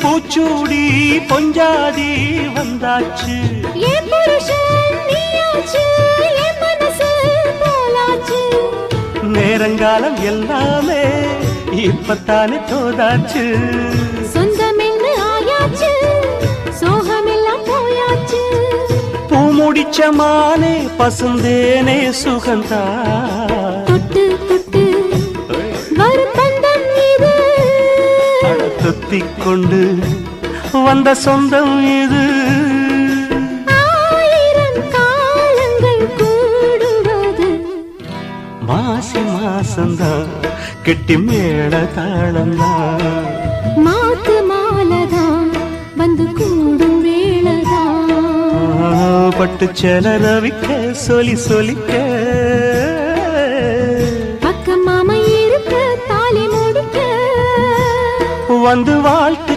பூச்சூடி பொஞ்சாதி வந்தாச்சு என் புருஷன் நீயாச்சு என் மனசு போலாச்சு நேரங்காலம் எல்லாமே இப்பத்தானே தோதாச்சு சொந்தமென்னு ஆயாச்சு சோகமெல்லாம் போயாச்சு பூமுடிச்ச மானே பசுந்தேனே சுகந்தா தொட்டு தொட்டு வரும் பந்தம் இது தொத்திக் கொண்டு வந்த சொந்தம் இது ஆயிரம் காலங்கள் கூடுவது மாசி மாசந்தான் கெட்டி மேள தாளந்தான் மாத்து மாலதான் வந்து கூடும் வேளதான் பட்டு செலரவிக்க சொலி சொலிக்க பக்கம் மாமா இருக்க தாலி முடிக்க வந்து வாழ்த்து